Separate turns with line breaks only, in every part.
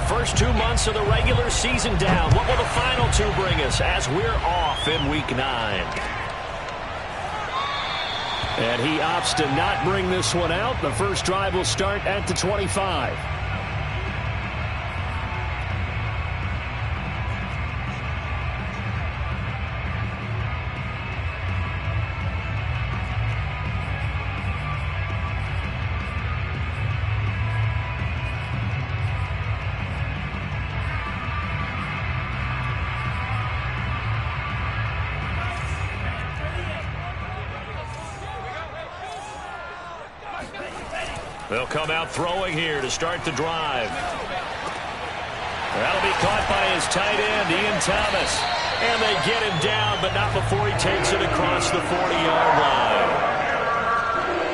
first 2 months of the regular season down. What will the final two bring us as we're off in Week 9? And he opts to not bring this one out. The first drive will start at the 25. They'll come out throwing here to start the drive. That'll be caught by his tight end, Ian Thomas. And they get him down, but not before he takes it across the 40-yard line.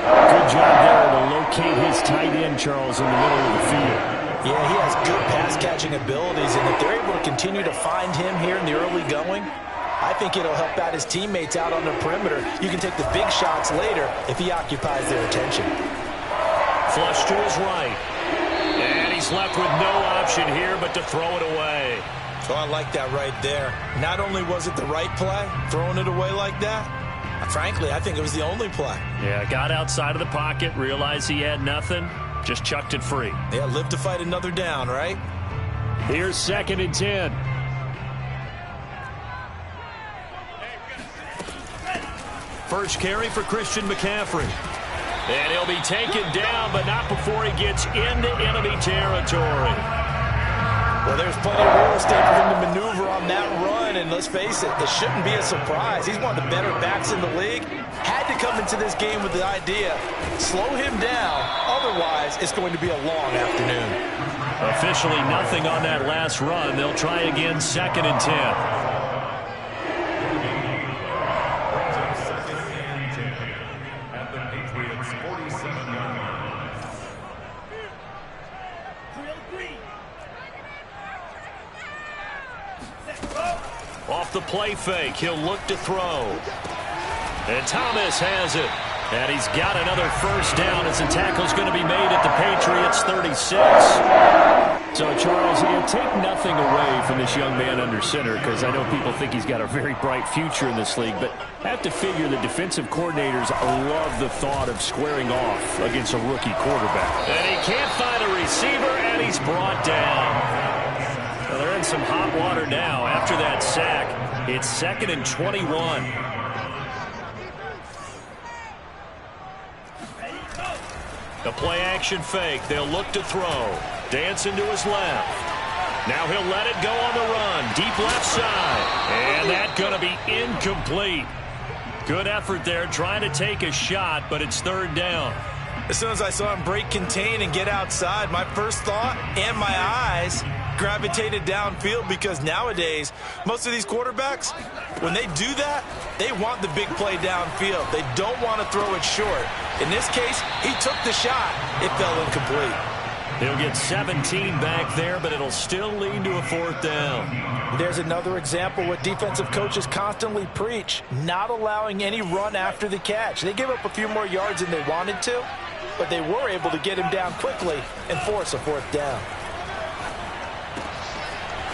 Good job there to locate his tight end, Charles, in the middle of the field.
Yeah, he has good pass-catching abilities, and if they're able to continue to find him here in the early going, I think it'll help out his teammates out on the perimeter. You can take the big shots later if he occupies their attention.
Flush to his right. And he's left with no option here but to throw it away.
So I like that right there. Not only was it the right play, throwing it away like that, frankly, I think it was the only play.
Yeah, got outside of the pocket, realized he had nothing, just chucked it free.
Yeah, live to fight another down, right?
Here's 2nd and 10. First carry for Christian McCaffrey. And he'll be taken down, but not before he gets into enemy territory.
Well, there's plenty of real estate for him to maneuver on that run, and let's face it, it shouldn't be a surprise. He's one of the better backs in the league. Had to come into this game with the idea, slow him down, otherwise it's going to be a long afternoon.
Officially nothing on that last run. They'll try again, 2nd and 10. Off the play fake, he'll look to throw. And Thomas has it. And he's got another first down as the tackle's going to be made at the Patriots' 36. So, Charles, you take nothing away from this young man under center, because I know people think he's got a very bright future in this league, but I have to figure the defensive coordinators love the thought of squaring off against a rookie quarterback. And he can't find a receiver, and he's brought down. Well, they're in some hot water now after that sack. It's 2nd and 21. The play-action fake. They'll look to throw. Dancing to his left. Now he'll let it go on the run. Deep left side. And that's going to be incomplete. Good effort there trying to take a shot, but it's 3rd down.
As soon as I saw him break contain and get outside, my first thought and my eyes gravitated downfield, because nowadays most of these quarterbacks, when they do that, they want the big play downfield. They don't want to throw it short. In this case, he took the shot. It fell incomplete.
He'll get 17 back there, but it'll still lead to a 4th down.
There's another example what defensive coaches constantly preach, not allowing any run after the catch. They gave up a few more yards than they wanted to, but they were able to get him down quickly and force a 4th down.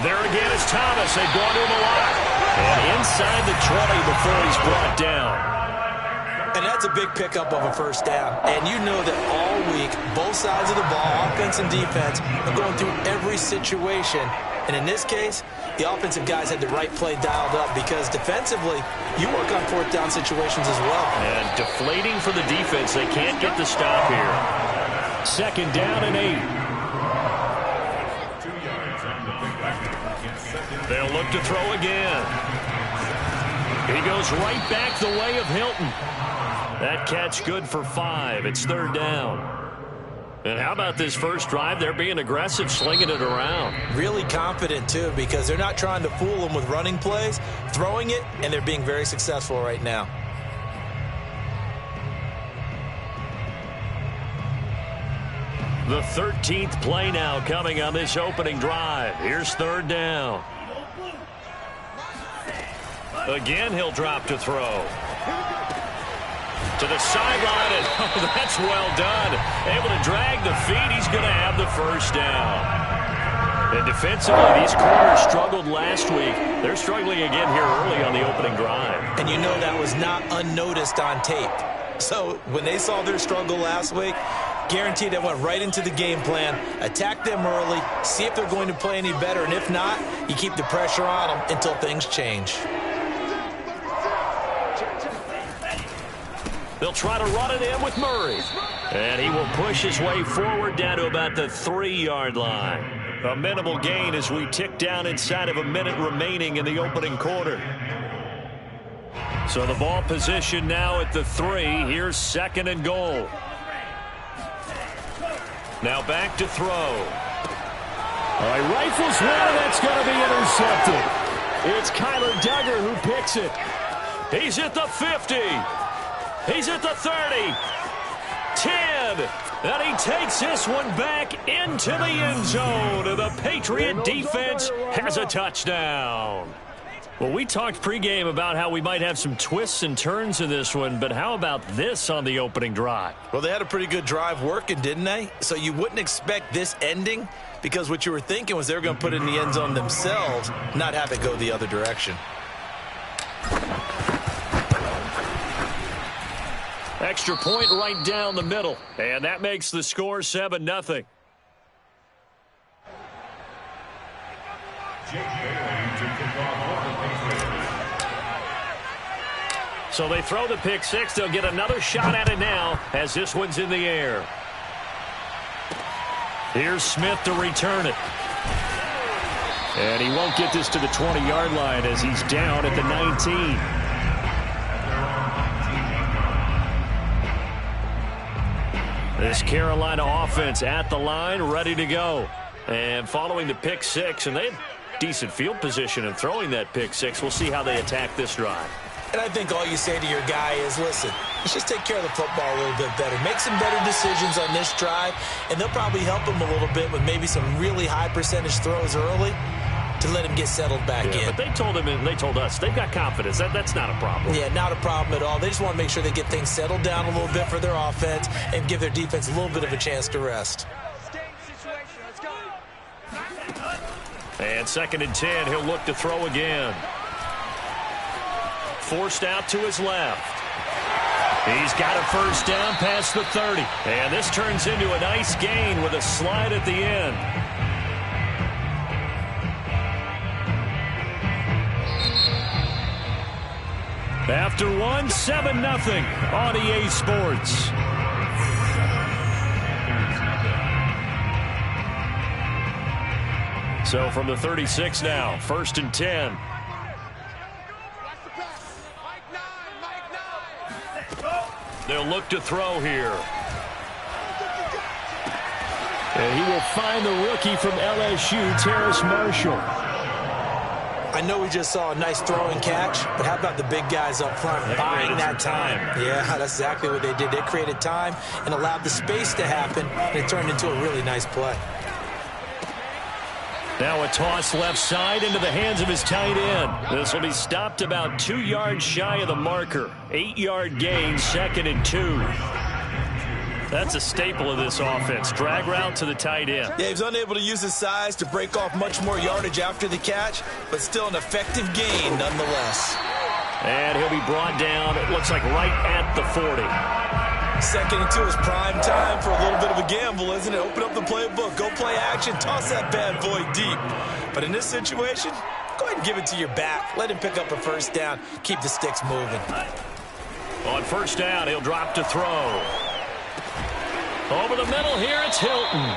There again is Thomas. They've gone to him a lot. And inside the 20 before he's brought down.
And that's a big pickup of a first down. And you know that all week, both sides of the ball, offense and defense, are going through every situation. And in this case, the offensive guys had the right play dialed up, because defensively, you work on 4th down situations as well.
And deflating for the defense. They can't get the stop here. 2nd down and 8. They'll look to throw again. He goes right back the way of Hilton. That catch good for 5. It's 3rd down. And how about this first drive? They're being aggressive, slinging it around.
Really confident, too, because they're not trying to fool them with running plays, throwing it, and they're being very successful right now.
The 13th play now coming on this opening drive. Here's 3rd down. Again, he'll drop to throw. To the sideline, and oh, that's well done. Able to drag the feet. He's going to have the first down. And defensively, these corners struggled last week. They're struggling again here early on the opening drive.
And you know that was not unnoticed on tape. So when they saw their struggle last week, guaranteed they went right into the game plan, attack them early, see if they're going to play any better, and if not, you keep the pressure on them until things change.
They'll try to run it in with Murray. And he will push his way forward down to about the 3-yard line. A minimal gain as we tick down inside of a minute remaining in the opening quarter. So the ball position now at the 3. Here's 2nd and goal. Now back to throw. All right, rifles one, that's going to be intercepted. It's Kyler Duggar who picks it. He's at the 50. He's at the 30. 10. And he takes this one back into the end zone. The Patriot defense has a touchdown. Well, we talked pregame about how we might have some twists and turns in this one, but how about this on the opening drive?
Well, they had a pretty good drive working, didn't they? So you wouldn't expect this ending because what you were thinking was they were going to put it in the end zone themselves, not have it go the other direction.
Extra point right down the middle, and that makes the score 7-0. So they throw the pick six. They'll get another shot at it now as this one's in the air. Here's Smith to return it. And he won't get this to the 20-yard line as he's down at the 19. This Carolina offense at the line, ready to go. And following the pick six, and they have decent field position in throwing that pick six. We'll see how they attack this drive.
And I think all you say to your guy is, listen, let's just take care of the football a little bit better. Make some better decisions on this drive, and they'll probably help him a little bit with maybe some really high percentage throws early to let him get settled back in.
But they told him and they told us they've got confidence. That's not a problem.
Yeah, not a problem at all. They just want to make sure they get things settled down a little bit for their offense and give their defense a little bit of a chance to rest.
And 2nd and 10, he'll look to throw again. Forced out to his left. He's got a first down past the 30. And this turns into a nice gain with a slide at the end. After one, 7-0 on EA Sports. So from the 36 now, 1st and 10. They'll look to throw here. And he will find the rookie from LSU, Terrace Marshall.
I know we just saw a nice throw and catch, but how about the big guys up front buying that time? Yeah, that's exactly what they did. They created time and allowed the space to happen, and it turned into a really nice play.
Now a toss left side into the hands of his tight end. This will be stopped about 2 yards shy of the marker. 8-yard gain, 2nd and 2. That's a staple of this offense. Drag route to the tight end.
Yeah, he was unable to use his size to break off much more yardage after the catch, but still an effective gain nonetheless.
And he'll be brought down, it looks like right at the 40.
2nd and 2 is prime time for a little bit of a gamble, isn't it? Open up the playbook, go play action, toss that bad boy deep. But in this situation, go ahead and give it to your back. Let him pick up a first down. Keep the sticks moving.
On first down, he'll drop to throw. Over the middle here, it's Hilton.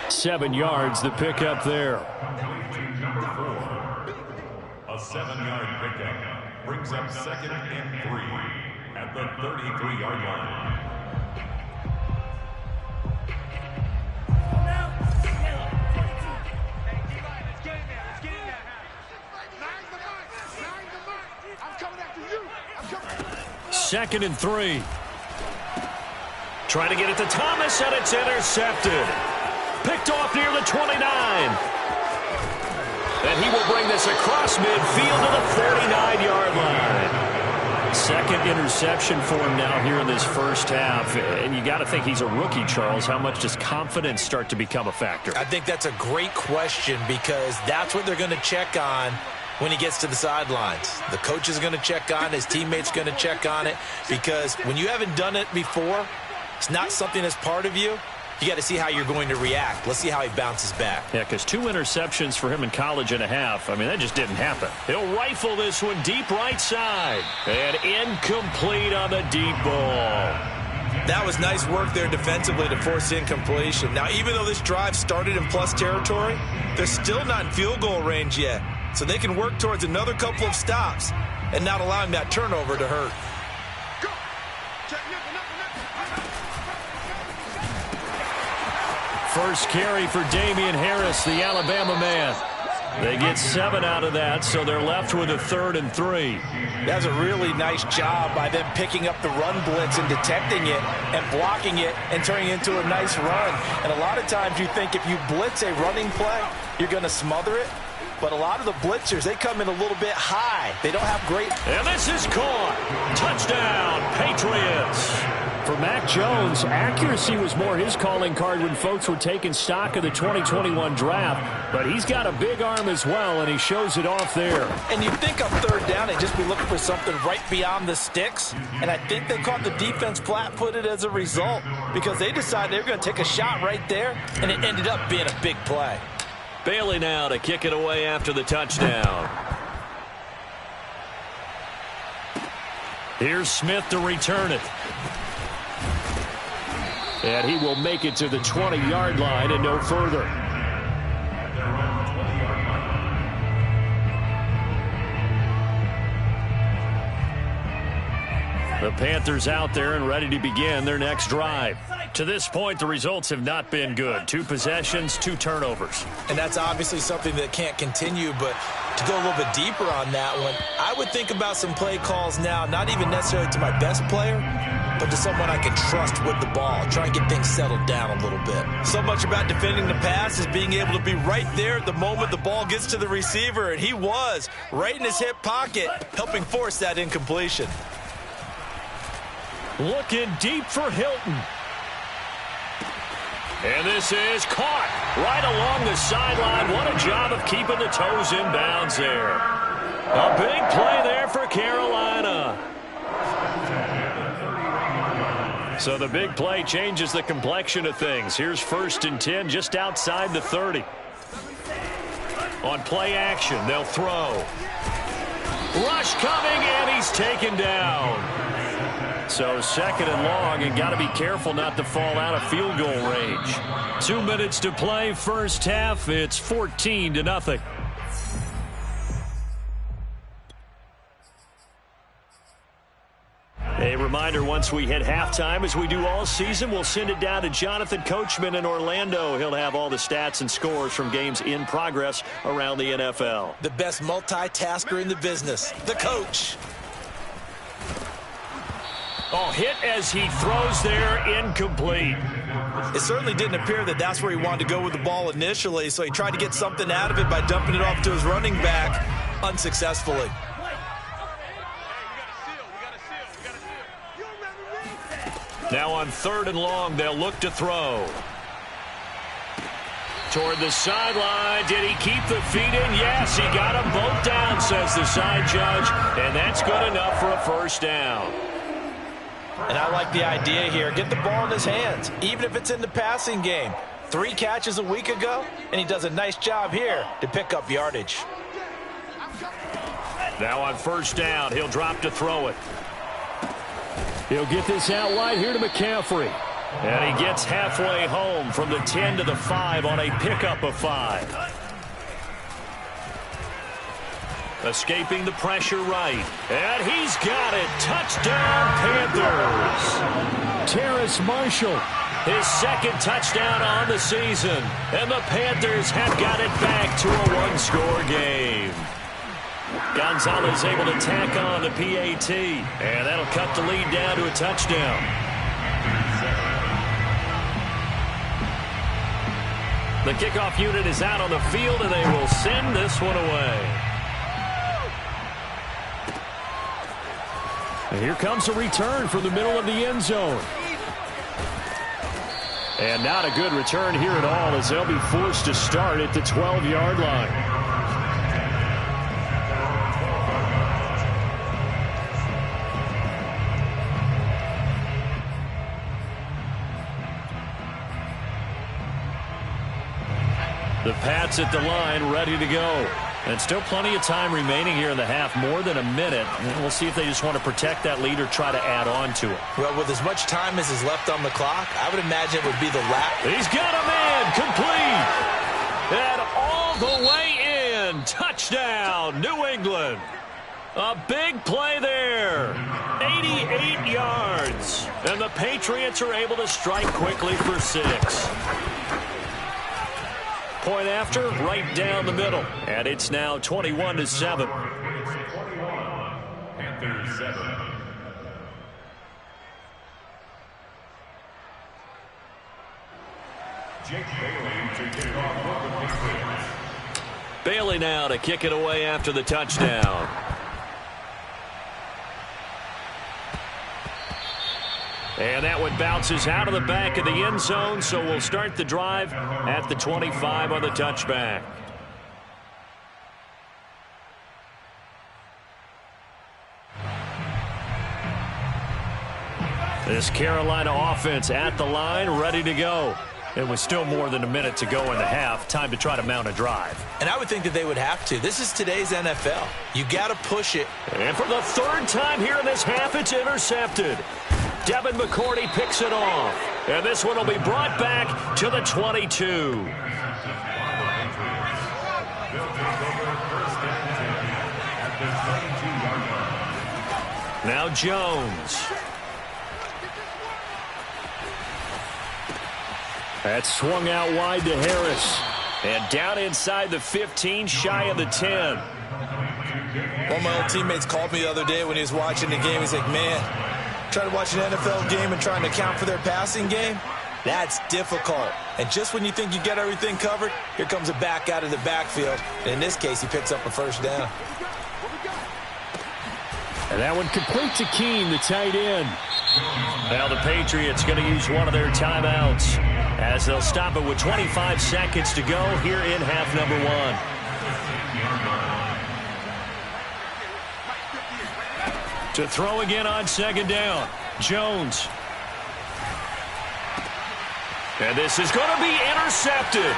7 yards, the pickup there.
A 7-yard pickup brings up 2nd and 3 at the 33-yard line.
Second and 3. Trying to get it to Thomas, and it's intercepted. Picked off near the 29. And he will bring this across midfield to the 49-yard line. second interception for him now here in this first half. And you got to think he's a rookie, Charles. How much does confidence start to become a factor?
I think that's a great question because that's what they're going to check on when he gets to the sidelines. The coach is going to check on it. His teammates going to check on it because when you haven't done it before, it's not something that's part of you. You got to see how you're going to react. Let's see how he bounces back.
Yeah, because 2 interceptions for him in college and a half. I mean, that just didn't happen. He'll rifle this one deep right side. And incomplete on the deep ball.
That was nice work there defensively to force incompletion. Now, even though this drive started in plus territory, they're still not in field goal range yet. So they can work towards another couple of stops and not allowing that turnover to hurt.
First carry for Damian Harris, the Alabama man. They get 7 out of that, so they're left with a 3rd and 3.
That's a really nice job by them picking up the run blitz and detecting it and blocking it and turning it into a nice run. And a lot of times you think if you blitz a running play, you're going to smother it. But a lot of the blitzers, they come in a little bit high. They don't have great...
And this is caught. Touchdown, Patriots. For Mac Jones, accuracy was more his calling card when folks were taking stock of the 2021 draft. But he's got a big arm as well, and he shows it off there.
And you think on 3rd down, they'd just be looking for something right beyond the sticks. And I think they caught the defense flat-footed as a result because they decided they were going to take a shot right there, and it ended up being a big play.
Bailey now to kick it away after the touchdown. Here's Smith to return it. And he will make it to the 20-yard line and no further. The Panthers out there and ready to begin their next drive. To this point, the results have not been good. 2 possessions, 2 turnovers.
And that's obviously something that can't continue, but to go a little bit deeper on that one, I would think about some play calls now, not even necessarily to my best player, but to someone I can trust with the ball. Try and get things settled down a little bit. So much about defending the pass is being able to be right there at the moment the ball gets to the receiver, and he was right in his hip pocket, helping force that incompletion.
Looking deep for Hilton. And this is caught right along the sideline. What a job of keeping the toes in bounds there. A big play there for Carolina. So the big play changes the complexion of things. Here's 1st and 10 just outside the 30. On play action, they'll throw. Rush coming, and he's taken down. So 2nd and long, and got to be careful not to fall out of field goal range. 2 minutes to play, first half. It's 14-0. A reminder, once we hit halftime, as we do all season, we'll send it down to Jonathan Coachman in Orlando. He'll have all the stats and scores from games in progress around the NFL.
The best multitasker in the business, the coach.
Oh, hit as he throws there, incomplete.
It certainly didn't appear that that's where he wanted to go with the ball initially, so he tried to get something out of it by dumping it off to his running back unsuccessfully.
Now on 3rd and long, they'll look to throw. Toward the sideline. Did he keep the feet in? Yes, he got them both down, says the side judge, and that's good enough for a first down.
And I like the idea here. Get the ball in his hands, even if it's in the passing game. 3 catches a week ago, and he does a nice job here to pick up yardage.
Now on 1st down, he'll drop to throw it. He'll get this out wide here to McCaffrey. And he gets halfway home from the 10 to the 5 on a pickup of 5. Escaping the pressure right. And he's got it. Touchdown, Panthers. Terrace Marshall, his 2nd touchdown on the season. And the Panthers have got it back to a 1-score game. Gonzalez able to tack on the PAT. And that'll cut the lead down to a touchdown. The kickoff unit is out on the field, and they will send this one away. And here comes a return from the middle of the end zone. And not a good return here at all, as they'll be forced to start at the 12-yard line. The Pats at the line, ready to go. And still plenty of time remaining here in the half, more than a minute. And we'll see if they just want to protect that lead or try to add on to it.
Well, with as much time as is left on the clock, I would imagine it would be the last.
He's got a man, complete. And all the way in. Touchdown, New England. A big play there. 88 yards. And the Patriots are able to strike quickly for 6. Point after, right down the middle. And it's now 21-7.
Panthers 7. Jake Bailey to kick off for the Patriots.
Bailey now to kick it away after the touchdown. And that one bounces out of the back of the end zone, so we'll start the drive at the 25 on the touchback. This Carolina offense at the line, ready to go. It was still more than a minute to go in the half. Time to try to mount a drive.
And I would think that they would have to. This is today's NFL. You got to push it.
And for the third time here in this half, it's intercepted. Devin McCourty picks it off. And this one will be brought back to the 22. Now Jones. That's swung out wide to Harris. And down inside the 15, shy of the 10.
One of my old teammates called me the other day when he was watching the game. He's like, man, trying to watch an NFL game and trying to account for their passing game, that's difficult. And just when you think you get everything covered, here comes a back out of the backfield. And in this case, he picks up a first down.
And that one complete to Keene, the tight end. Now the Patriots going to use one of their timeouts as they'll stop it with 25 seconds to go here in half number 1. To throw again on second down. Jones. And this is going to be intercepted.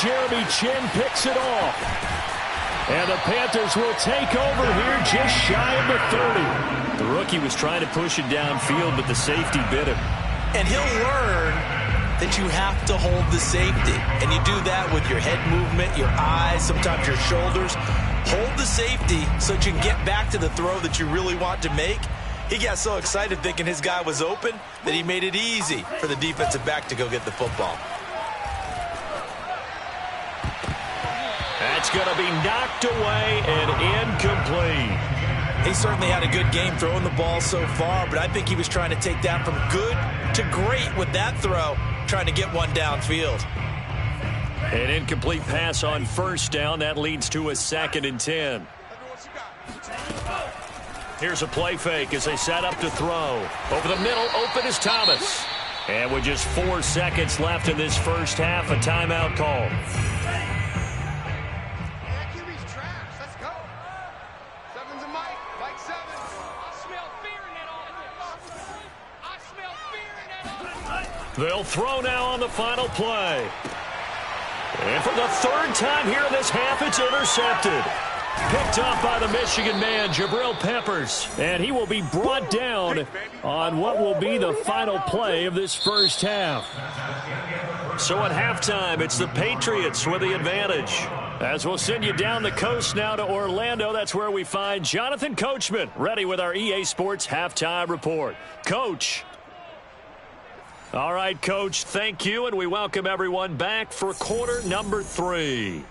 Jeremy Chinn picks it off. And the Panthers will take over here just shy of the 30. The rookie was trying to push it downfield, but the safety bit him.
And he'll learn that you have to hold the safety. And you do that with your head movement, your eyes, sometimes your shoulders. Hold the safety so that you can get back to the throw that you really want to make. He got so excited thinking his guy was open that he made it easy for the defensive back to go get the football.
That's going to be knocked away and incomplete.
He certainly had a good game throwing the ball so far, but I think he was trying to take that from good to great with that throw, trying to get one downfield.
An incomplete pass on first down. That leads to a 2nd and 10. Here's a play fake as they set up to throw. Over the middle, open is Thomas. And with just 4 seconds left in this first half, a timeout call. They'll throw now on the final play. And for the third time here in this half, it's intercepted. Picked up by the Michigan man, Jabril Peppers. And he will be brought down on what will be the final play of this first half. So at halftime, it's the Patriots with the advantage. As we'll send you down the coast now to Orlando, that's where we find Jonathan Coachman, ready with our EA Sports Halftime Report. Coach. All right, Coach, thank you, and we welcome everyone back for quarter number 3.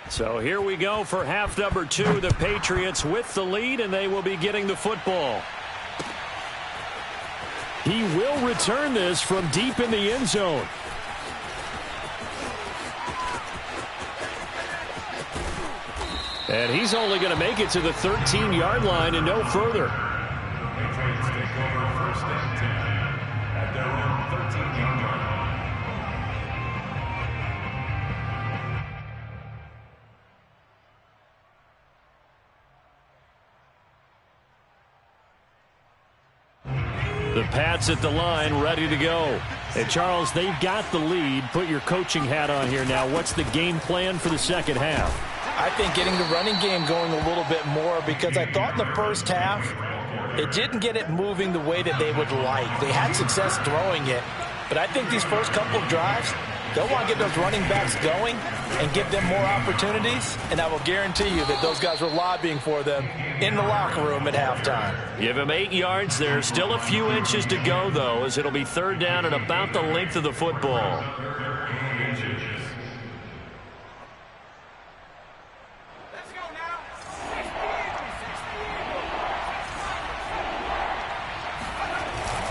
So here we go for half number 2. The Patriots with the lead, and they will be getting the football. He will return this from deep in the end zone. And he's only going to make it to the 13-yard line and no further.
Patriots take over 1st and 10 at their own 13-yard line.
The Pats at the line, ready to go. And Charles, they've got the lead. Put your coaching hat on here now. What's the game plan for the second half?
I think getting the running game going a little bit more, because I thought in the first half it didn't get it moving the way that they would like. They had success throwing it, but I think these first couple of drives, they'll want to get those running backs going and give them more opportunities, and I will guarantee you that those guys were lobbying for them in the locker room at halftime.
Give him 8 yards there. Still a few inches to go, though, as it'll be 3rd down and about the length of the football.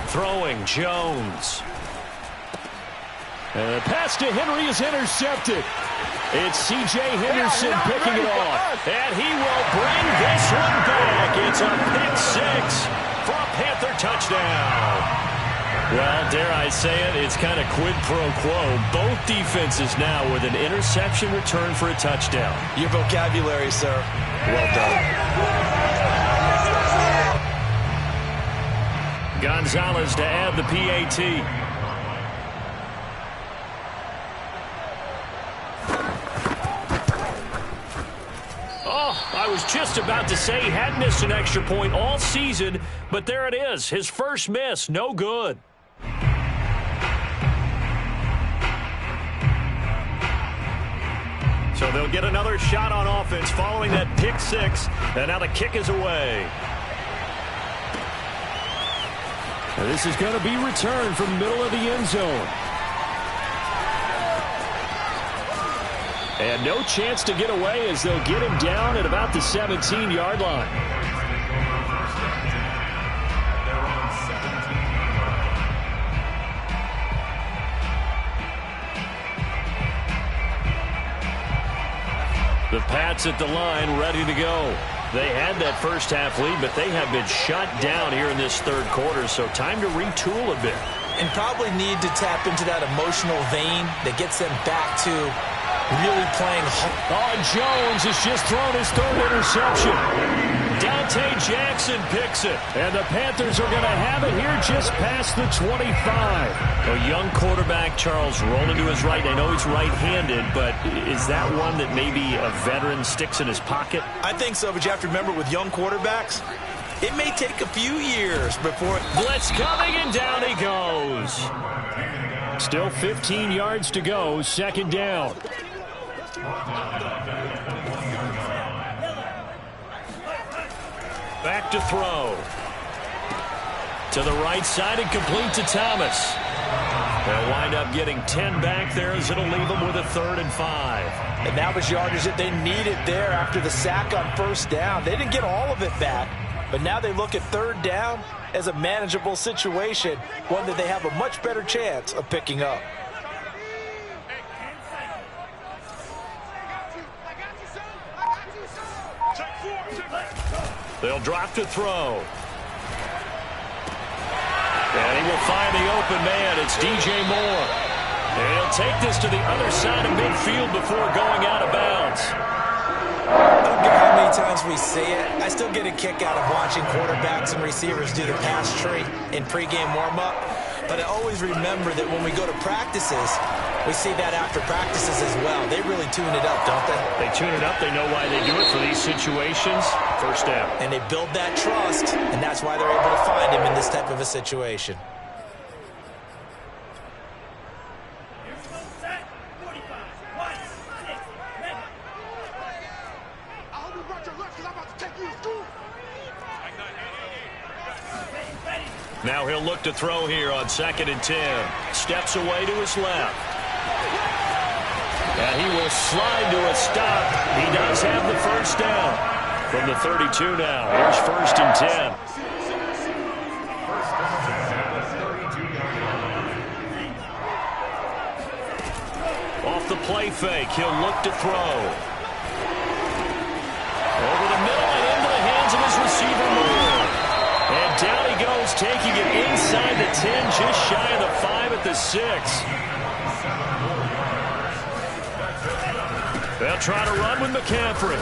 Throwing, Jones. And the pass to Henry is intercepted. It's C.J. Henderson picking it off. And he will bring this one back. It's a pick-6 for a Panther touchdown. Well, dare I say it, it's kind of quid pro quo. Both defenses now with an interception return for a touchdown.
Your vocabulary, sir. Well done.
Gonzalez to add the PAT. Oh, I was just about to say he had missed an extra point all season, but there it is. His first miss, no good. So they'll get another shot on offense following that pick-6, and now the kick is away. This is going to be returned from the middle of the end zone. And no chance to get away as they'll get him down at about the 17-yard line. The Pats at the line, ready to go. They had that first half lead, but they have been shut down here in this 3rd quarter, so time to retool a bit.
And probably need to tap into that emotional vein that gets them back to really playing.
Oh, Jones has just thrown his 3rd interception. Dante Jackson picks it, and the Panthers are going to have it here just past the 25. A young quarterback, Charles, rolling to his right. I know he's right-handed, but is that one that maybe a veteran sticks in his pocket?
I think so, but you have to remember with young quarterbacks, it may take a few years before.
Blitz coming, and down he goes. Still 15 yards to go, 2nd down. Back to throw. To the right side and complete to Thomas. They'll wind up getting 10 back there as it'll leave them with a 3rd and 5.
And that was yardage that they needed there after the sack on 1st down. They didn't get all of it back, but now they look at 3rd down as a manageable situation, one that they have a much better chance of picking up.
They'll drop to throw. And he will find the open man. It's DJ Moore. And he'll take this to the other side of midfield before going out of bounds.
I don't care how many times we see it, I still get a kick out of watching quarterbacks and receivers do the pass tree in pregame warm-up. But I always remember that when we go to practices, we see that after practices as well. They really tune it up, don't they?
They tune it up. They know why they do it for these situations. 1st down.
And they build that trust, and that's why they're able to find him in this type of a situation.
Now he'll look to throw here on 2nd and 10. Steps away to his left. And he will slide to a stop. He does have the first down. From the 32 now, here's 1st and 10. Off the play fake, he'll look to throw. Over the middle and into the hands of his receiver Moore. And down he goes, taking it inside the 10, just shy of the 5 at the 6. They'll try to run with McCaffrey.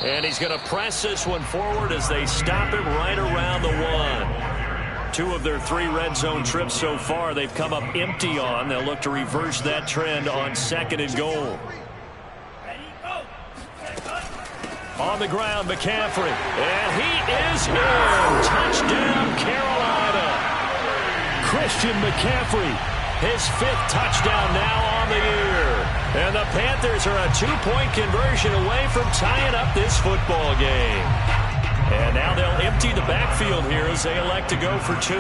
And he's going to press this one forward as they stop him right around the 1. 2 of their 3 red zone trips so far they've come up empty on. They'll look to reverse that trend on 2nd and goal. On the ground, McCaffrey. And he is in. Touchdown, Carolina. Christian McCaffrey, his 5th touchdown now on the year. And the Panthers are a 2-point conversion away from tying up this football game. And now they'll empty the backfield here as they elect to go for 2.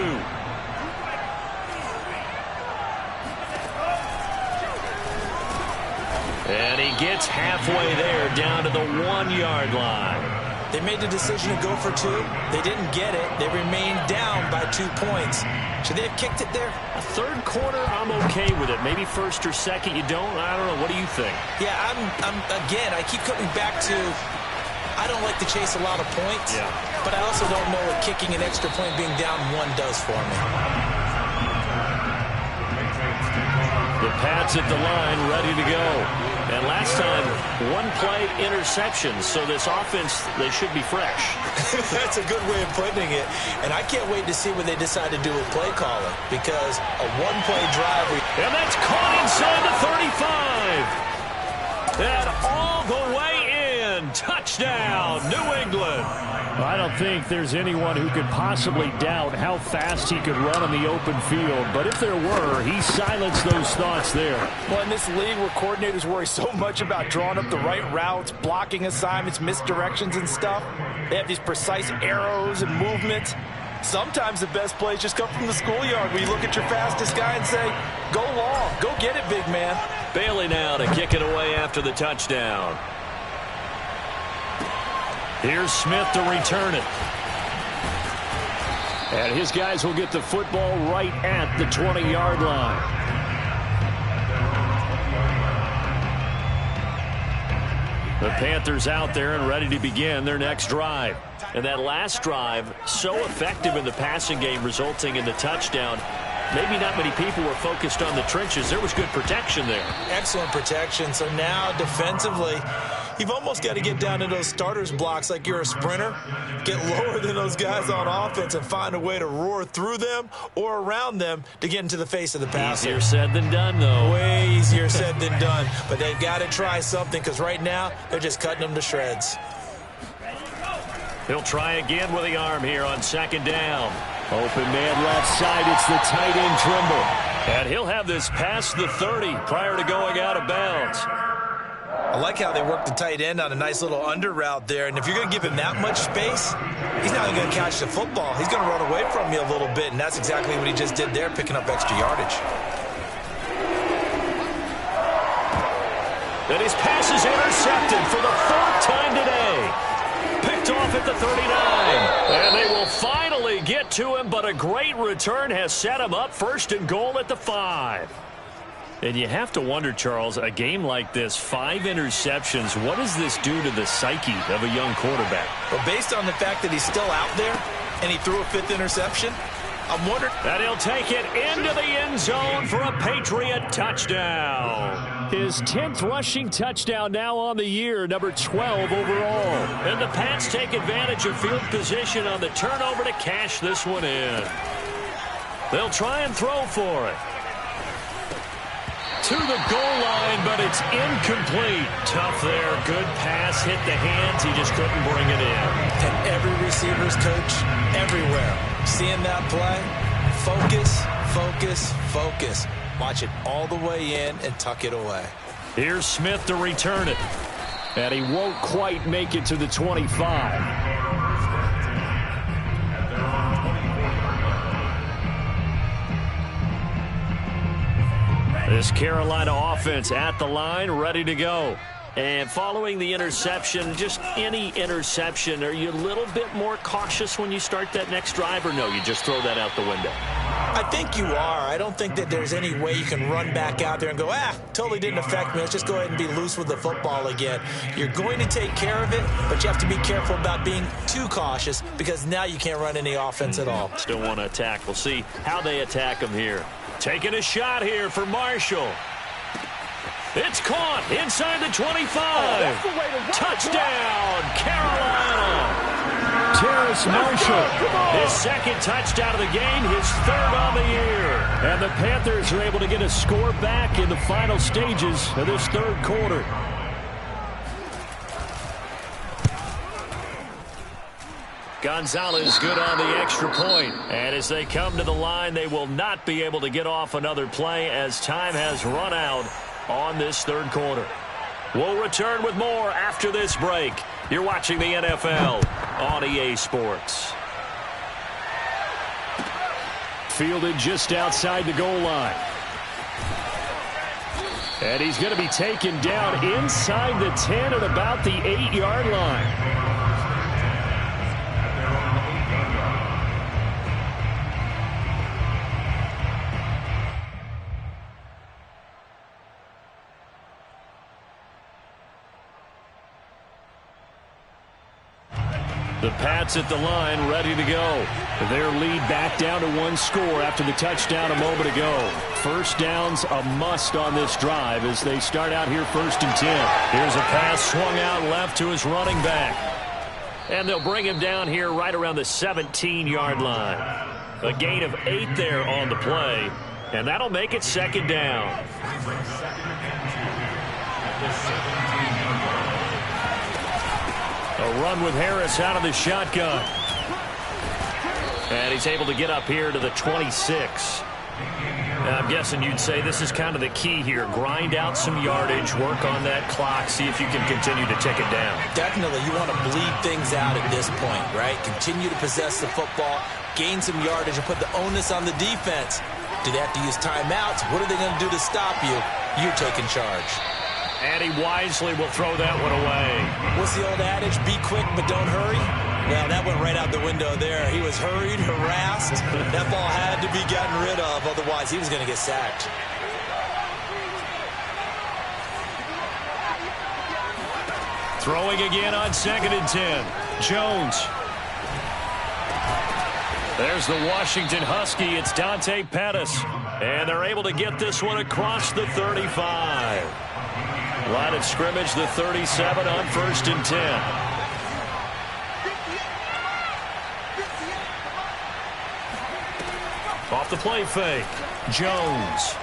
And he gets halfway there down to the 1-yard line.
They made the decision to go for 2. They didn't get it. They remained down by 2 points. Should they have kicked it there?
A 3rd quarter, I'm okay with it. Maybe 1st or 2nd, you don't. I don't know. What do you think?
Yeah, again, I keep coming back to I don't like to chase a lot of points, but I also don't know what kicking an extra point being down 1 does for me.
The Pats at the line, ready to go. And last time, 1-play interception, so this offense, they should be fresh.
That's a good way of putting it. And I can't wait to see what they decide to do with play calling, because a 1-play drive.
And that's caught inside the 35. And all the way in. Touchdown, New England. I don't think there's anyone who could possibly doubt how fast he could run on the open field. But if there were, he silenced those thoughts there.
Well, in this league where coordinators worry so much about drawing up the right routes, blocking assignments, misdirections and stuff, they have these precise arrows and movements. Sometimes the best plays just come from the schoolyard where you look at your fastest guy and say, go long, go get it, big man.
Bailey now to kick it away after the touchdown. Here's Smith to return it. And his guys will get the football right at the 20-yard line. The Panthers out there and ready to begin their next drive. And that last drive, so effective in the passing game, resulting in the touchdown. Maybe not many people were focused on the trenches. There was good protection there.
Excellent protection. So now defensively, you've almost got to get down to those starters blocks like you're a sprinter. Get lower than those guys on offense and find a way to roar through them or around them to get into the face of the passer.
Easier said than done, though.
Way easier said than done. But they've got to try something because right now they're just cutting them to shreds.
He'll try again with the arm here on 2nd down. Open man left side. It's the tight end Trimble. And he'll have this past the 30 prior to going out of bounds.
I like how they work the tight end on a nice little under route there. And if you're going to give him that much space, he's not even going to catch the football. He's going to run away from you a little bit, and that's exactly what he just did there, picking up extra yardage.
And his pass is intercepted for the 4th time today. Picked off at the 39. And they will finally get to him, but a great return has set him up 1st and goal at the 5. And you have to wonder, Charles, a game like this, 5 interceptions, what does this do to the psyche of a young quarterback?
Well, based on the fact that he's still out there and he threw a 5th interception, I'm wondering.
And he'll take it into the end zone for a Patriot touchdown. His 10th rushing touchdown now on the year, number 12 overall. And the Pats take advantage of field position on the turnover to cash this one in. They'll try and throw for it. To the goal line, but it's incomplete. Tough there. Good pass. Hit the hands. He just couldn't bring it in.
And every receiver's coach everywhere. Seeing that play, focus, focus, focus. Watch it all the way in and tuck it away.
Here's Smith to return it. And he won't quite make it to the 25. This Carolina offense at the line, ready to go. And following the interception, just any interception, are you a little bit more cautious when you start that next drive, or no, you just throw that out the window?
I think you are. I don't think that there's any way you can run back out there and go, totally didn't affect me. Let's just go ahead and be loose with the football again. You're going to take care of it, but you have to be careful about being too cautious because now you can't run any offense at all.
Still want to attack. We'll see how they attack them here. Taking a shot here for Marshall. It's caught inside the 25. Touchdown, Carolina. Terrace Marshall, his second touchdown of the game, his third on the year. And the Panthers are able to get a score back in the final stages of this third quarter. Gonzalez good on the extra point. And as they come to the line, they will not be able to get off another play as time has run out on this third quarter. We'll return with more after this break. You're watching the NFL on EA Sports. Fielded just outside the goal line. And he's going to be taken down inside the 10 at about the 8-yard line. The Pats at the line, ready to go. Their lead back down to one score after the touchdown a moment ago. First down's a must on this drive as they start out here 1st and 10. Here's a pass swung out left to his running back. And they'll bring him down here right around the 17-yard line. A gain of 8 there on the play, and that'll make it 2nd down. A run with Harris out of the shotgun. And he's able to get up here to the 26. I'm guessing you'd say this is kind of the key here. Grind out some yardage, work on that clock, see if you can continue to tick it down.
Definitely, you want to bleed things out at this point, right? Continue to possess the football, gain some yardage, and put the onus on the defense. Do they have to use timeouts? What are they going to do to stop you? You're taking charge.
And he wisely will throw that one away.
What's the old adage? Be quick, but don't hurry? Well, that went right out the window there. He was hurried, harassed. That ball had to be gotten rid of, otherwise he was going to get sacked.
Throwing again on 2nd and 10. Jones. There's the Washington Husky. It's Dante Pettis. And they're able to get this one across the 35. Line of scrimmage, the 37 on 1st and 10. Off the play fake. Jones.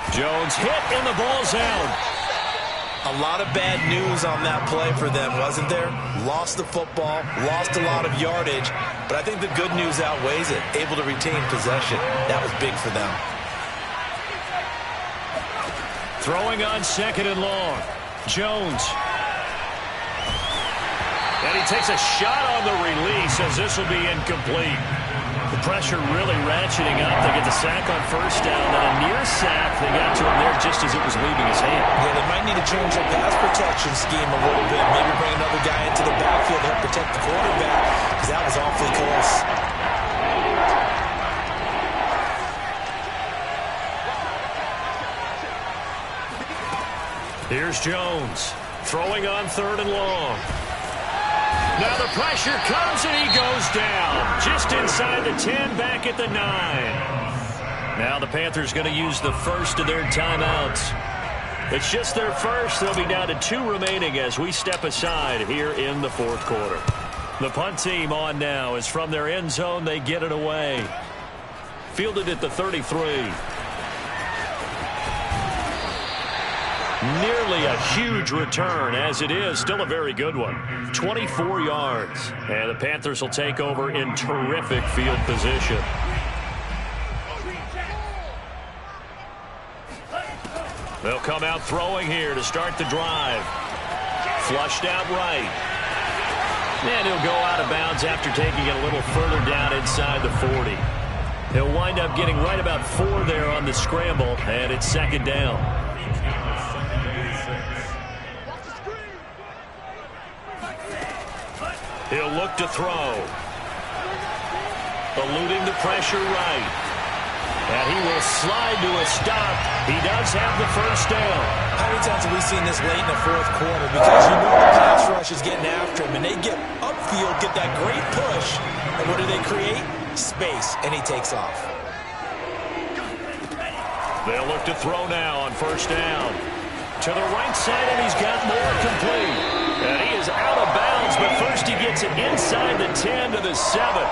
Jones hit and the ball's out.
A lot of bad news on that play for them, wasn't there? Lost the football, lost a lot of yardage, but I think the good news outweighs it. Able to retain possession. That was big for them.
Throwing on 2nd and long. Jones. And he takes a shot on the release as this will be incomplete. The pressure really ratcheting up. They get the sack on 1st down, and a near sack. They got to him there just as it was leaving his hand.
Yeah, they might need to change their pass protection scheme a little bit. Maybe bring another guy into the backfield to help protect the quarterback, because that was awfully close.
Here's Jones, throwing on 3rd and long. Now the pressure comes and he goes down. Just inside the 10, back at the 9. Now the Panthers going to use the first of their timeouts. It's just their first. They'll be down to 2 remaining as we step aside here in the 4th quarter. The punt team on now is from their end zone. They get it away. Fielded at the 33. Nearly a huge return, as it is still a very good one. 24 yards. And the Panthers will take over in terrific field position. They'll come out throwing here to start the drive. Flushed out right. And he'll go out of bounds after taking it a little further down inside the 40. He'll wind up getting right about 4 there on the scramble, and it's second down. He'll look to throw. Eluding the pressure right. And he will slide to a stop. He does have the first down.
How many times have we seen this late in the fourth quarter? Because you know the pass rush is getting after him, and they get upfield, get that great push. And what do they create? Space, and he takes off.
They'll look to throw now on first down. To the right side, and he's got more complete. And he is out of bounds, but first he gets it inside the 10 to the 7.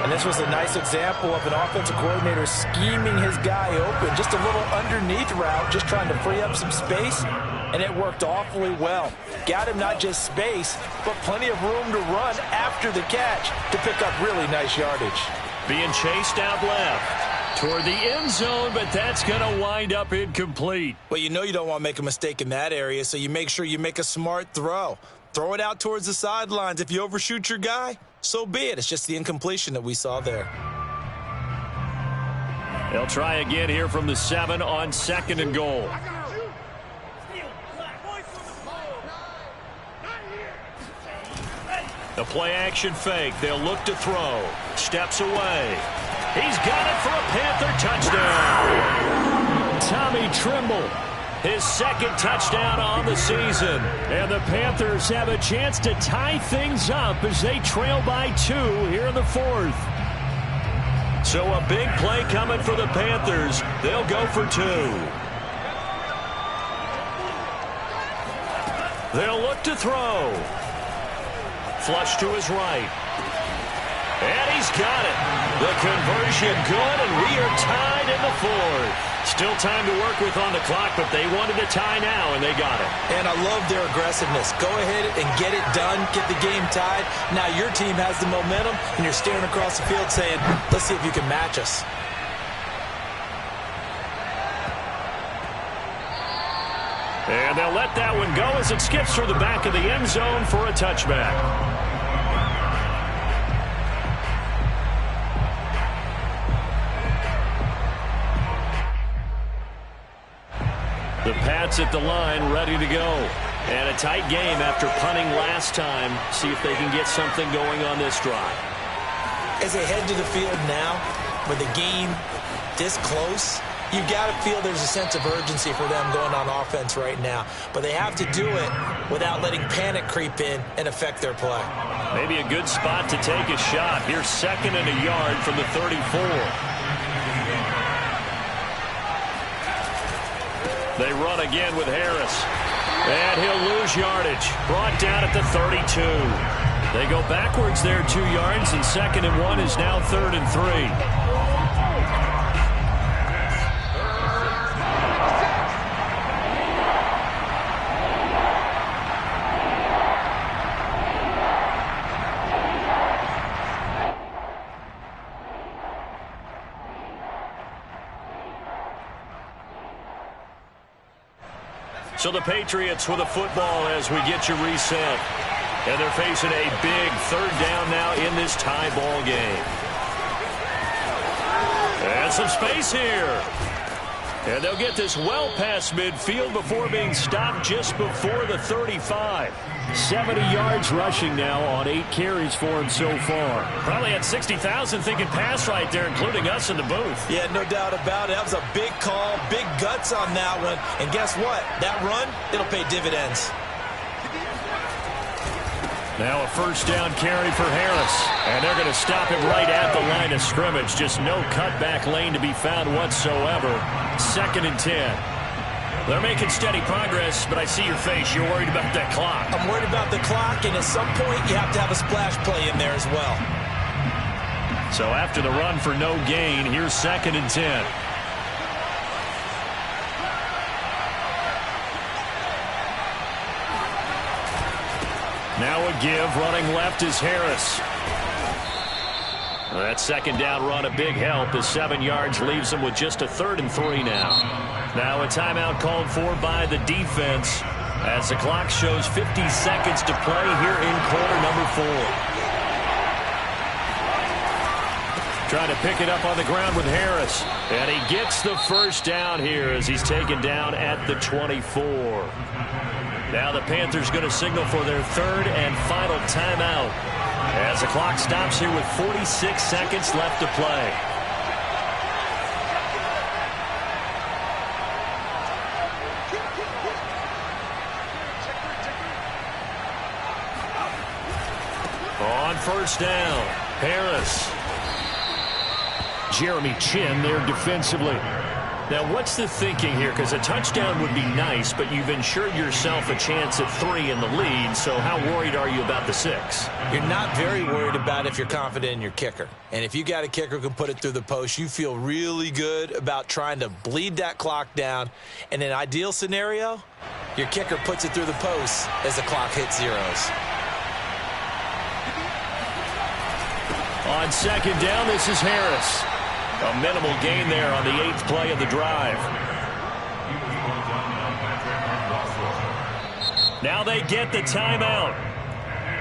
And this was a nice example of an offensive coordinator scheming his guy open. Just a little underneath route, just trying to free up some space, and it worked awfully well. Got him not just space, but plenty of room to run after the catch to pick up really nice yardage.
Being chased out left toward the end zone, but that's going to wind up incomplete.
Well, you know you don't want to make a mistake in that area, so you make sure you make a smart throw. Throw it out towards the sidelines. If you overshoot your guy, so be it. It's just the incompletion that we saw there.
They'll try again here from the 7 on second and goal. The play-action fake. They'll look to throw. Steps away. He's got it for a Panther touchdown. Tommy Tremble, his second touchdown on the season. And the Panthers have a chance to tie things up as they trail by 2 here in the fourth. So a big play coming for the Panthers. They'll go for 2. They'll look to throw. Flush to his right. And he's got it. The conversion good, and we are tied in the fourth. Still time to work with on the clock, but they wanted to tie now, and they got it.
And I love their aggressiveness. Go ahead and get it done. Get the game tied. Now your team has the momentum, and you're staring across the field saying, let's see if you can match us.
And they'll let that one go as it skips through the back of the end zone for a touchback. The Pats at the line, ready to go. And a tight game after punting last time. See if they can get something going on this drive.
As they head to the field now, with the game this close, you've got to feel there's a sense of urgency for them going on offense right now. But they have to do it without letting panic creep in and affect their play.
Maybe a good spot to take a shot. Here's 2nd and a yard from the 34. They run again with Harris. And he'll lose yardage. Brought down at the 32. They go backwards there 2 yards, and 2nd and 1 is now 3rd and 3. So the Patriots with a football as we get you reset. And they're facing a big 3rd down now in this tie ball game. And some space here. And they'll get this well past midfield before being stopped just before the 35. 70 yards rushing now on 8 carries for him so far. Probably had 60,000 thinking pass right there, including us in the booth.
Yeah, no doubt about it. That was a big call, big guts on that one. And guess what? That run, it'll pay dividends.
Now a 1st down carry for Harris. And they're going to stop him right at the line of scrimmage. Just no cutback lane to be found whatsoever. 2nd and 10. They're making steady progress, but I see your face. You're worried about that clock.
I'm worried about the clock, and at some point you have to have a splash play in there as well.
So after the run for no gain, here's 2nd and 10. Now a give, running left is Harris. That 2nd down run, a big help. The 7 yards leaves them with just a 3rd and 3 now. Now a timeout called for by the defense as the clock shows 50 seconds to play here in quarter number 4. Trying to pick it up on the ground with Harris. And he gets the first down here as he's taken down at the 24. Now the Panthers going to signal for their third and final timeout as the clock stops here with 46 seconds left to play. On first down, Harris. Jeremy Chinn there defensively. Now, what's the thinking here? Because a touchdown would be nice, but you've ensured yourself a chance at 3 in the lead, so how worried are you about the 6?
You're not very worried about if you're confident in your kicker. And if you got a kicker who can put it through the post, you feel really good about trying to bleed that clock down. In an ideal scenario, your kicker puts it through the post as the clock hits zeros.
On second down, this is Harris. A minimal gain there on the 8th play of the drive. Now they get the timeout.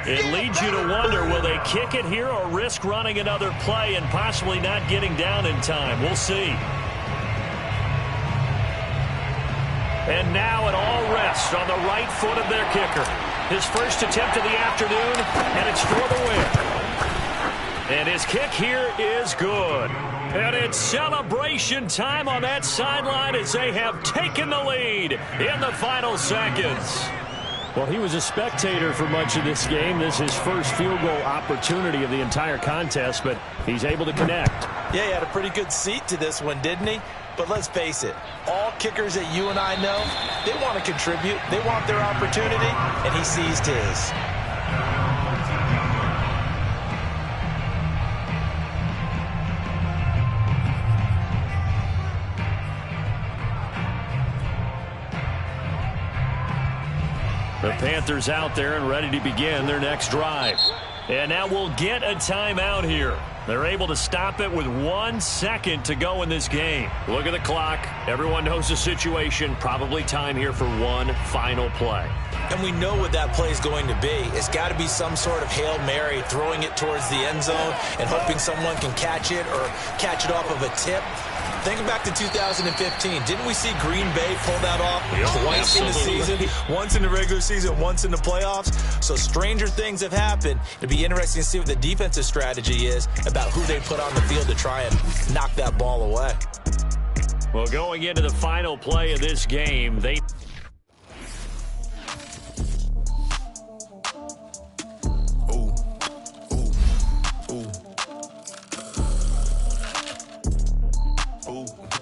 It leads you to wonder, will they kick it here or risk running another play and possibly not getting down in time? We'll see. And now it all rests on the right foot of their kicker. His first attempt of the afternoon, and it's for the win. And his kick here is good. And it's celebration time on that sideline as they have taken the lead in the final seconds. Well, he was a spectator for much of this game. This is his first field goal opportunity of the entire contest, but he's able to connect.
Yeah, he had a pretty good seat to this one, didn't he? But let's face it, all kickers that you and I know, they want to contribute. They want their opportunity, and he seized his.
The Panthers out there and ready to begin their next drive. And now we'll get a timeout here. They're able to stop it with 1 second to go in this game. Look at the clock. Everyone knows the situation. Probably time here for one final play.
And we know what that play is going to be. It's got to be some sort of Hail Mary, throwing it towards the end zone and hoping someone can catch it or catch it off of a tip. Think back to 2015. Didn't we see Green Bay pull that off twice in the season? Once in the regular season, once in the playoffs. So stranger things have happened. It'd be interesting to see what the defensive strategy is about who they put on the field to try and knock that ball away.
Well, going into the final play of this game, they